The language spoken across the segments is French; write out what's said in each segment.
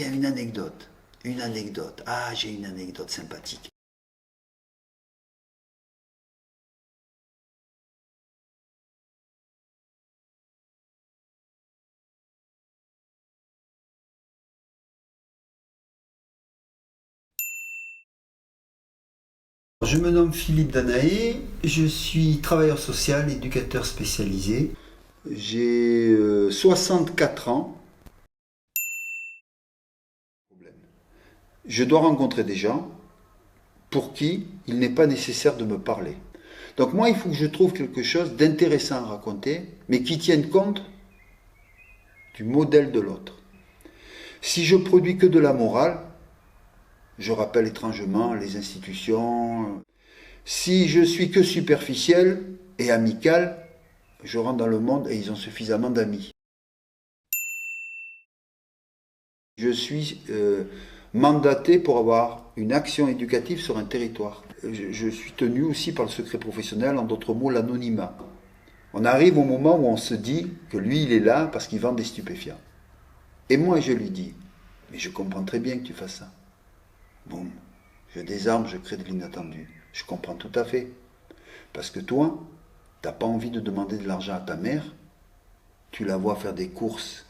Tiens, une anecdote. Une anecdote. Ah, j'ai une anecdote sympathique. Je me nomme Philippe Danaé, je suis travailleur social, éducateur spécialisé. J'ai 64 ans. Je dois rencontrer des gens pour qui il n'est pas nécessaire de me parler. Donc moi, il faut que je trouve quelque chose d'intéressant à raconter, mais qui tienne compte du modèle de l'autre. Si je produis que de la morale, je rappelle étrangement les institutions. Si je suis que superficiel et amical, je rentre dans le monde et ils ont suffisamment d'amis. Je suis mandaté pour avoir une action éducative sur un territoire. Je suis tenu aussi par le secret professionnel, en d'autres mots l'anonymat. On arrive au moment où on se dit que lui il est là parce qu'il vend des stupéfiants. Et moi je lui dis, mais je comprends très bien que tu fasses ça. Boum, je désarme, je crée de l'inattendu. Je comprends tout à fait. Parce que toi, t'as pas envie de demander de l'argent à ta mère, tu la vois faire des courses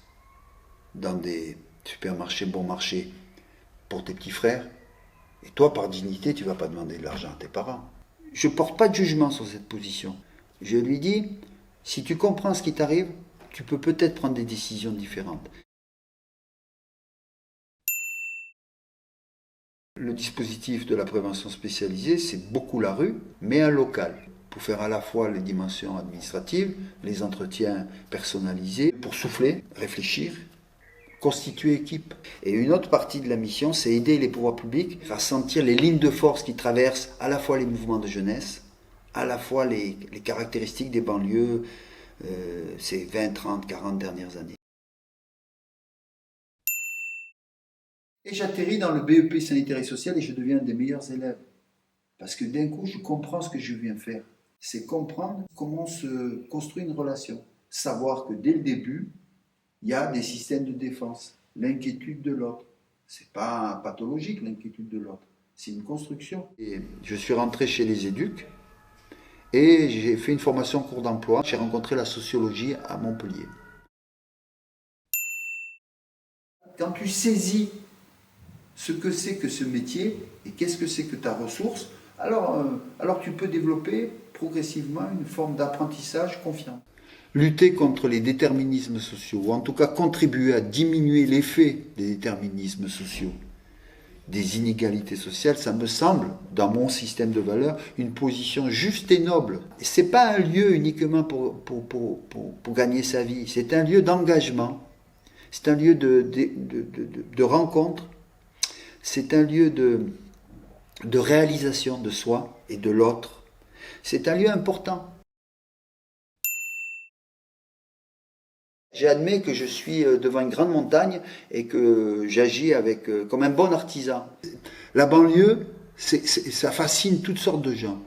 dans des supermarchés bon marché pour tes petits frères, et toi, par dignité, tu vas pas demander de l'argent à tes parents. Je porte pas de jugement sur cette position. Je lui dis, si tu comprends ce qui t'arrive, tu peux peut-être prendre des décisions différentes. Le dispositif de la prévention spécialisée, c'est beaucoup la rue, mais un local, pour faire à la fois les dimensions administratives, les entretiens personnalisés, pour souffler, réfléchir, constituer équipe. Et une autre partie de la mission, c'est aider les pouvoirs publics à sentir les lignes de force qui traversent à la fois les mouvements de jeunesse, à la fois les caractéristiques des banlieues ces 20, 30, 40 dernières années. Et j'atterris dans le BEP sanitaire et social et je deviens un des meilleurs élèves. Parce que d'un coup, je comprends ce que je viens faire. C'est comprendre comment se construit une relation. Savoir que dès le début, il y a des systèmes de défense. L'inquiétude de l'autre. C'est pas pathologique l'inquiétude de l'autre. C'est une construction. Et je suis rentré chez les éducs et j'ai fait une formation en cours d'emploi. J'ai rencontré la sociologie à Montpellier. Quand tu saisis ce que c'est que ce métier et qu'est-ce que c'est que ta ressource, alors tu peux développer progressivement une forme d'apprentissage confiant. Lutter contre les déterminismes sociaux, ou en tout cas contribuer à diminuer l'effet des déterminismes sociaux, des inégalités sociales, ça me semble, dans mon système de valeurs, une position juste et noble. Ce n'est pas un lieu uniquement pour gagner sa vie, c'est un lieu d'engagement, c'est un lieu de rencontre, c'est un lieu de réalisation de soi et de l'autre. C'est un lieu important. J'admets que je suis devant une grande montagne et que j'agis comme un bon artisan. La banlieue, ça fascine toutes sortes de gens.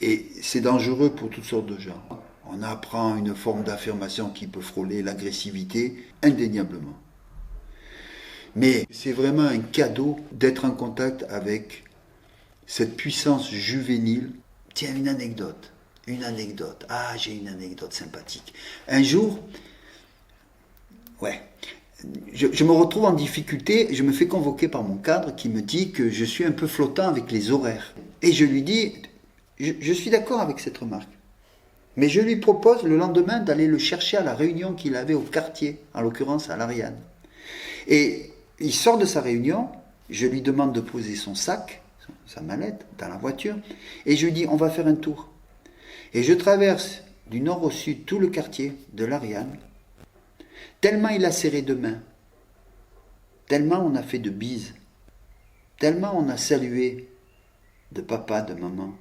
Et c'est dangereux pour toutes sortes de gens. On apprend une forme d'affirmation qui peut frôler l'agressivité, indéniablement. Mais c'est vraiment un cadeau d'être en contact avec cette puissance juvénile. Tiens, une anecdote. Une anecdote. Ah, j'ai une anecdote sympathique. Un jour, je me retrouve en difficulté, je me fais convoquer par mon cadre qui me dit que je suis un peu flottant avec les horaires. Et je lui dis, je suis d'accord avec cette remarque. Mais je lui propose le lendemain d'aller le chercher à la réunion qu'il avait au quartier, en l'occurrence à l'Ariane. Et il sort de sa réunion, je lui demande de poser son sac, sa mallette, dans la voiture, et je lui dis, on va faire un tour. Et je traverse du nord au sud tout le quartier de l'Ariane, tellement il a serré de mains, tellement on a fait de bises, tellement on a salué de papa, de maman,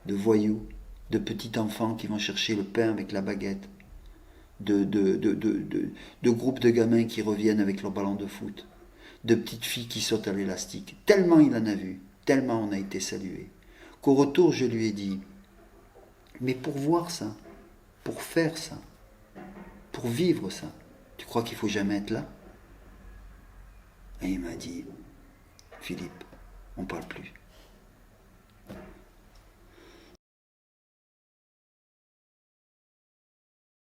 de voyous, de petits enfants qui vont chercher le pain avec la baguette, de groupes de gamins qui reviennent avec leur ballon de foot, de petites filles qui sautent à l'élastique. Tellement il en a vu, tellement on a été salué, qu'au retour je lui ai dit, mais pour voir ça, pour faire ça, pour vivre ça, tu crois qu'il faut jamais être là ? Et il m'a dit, Philippe, on ne parle plus.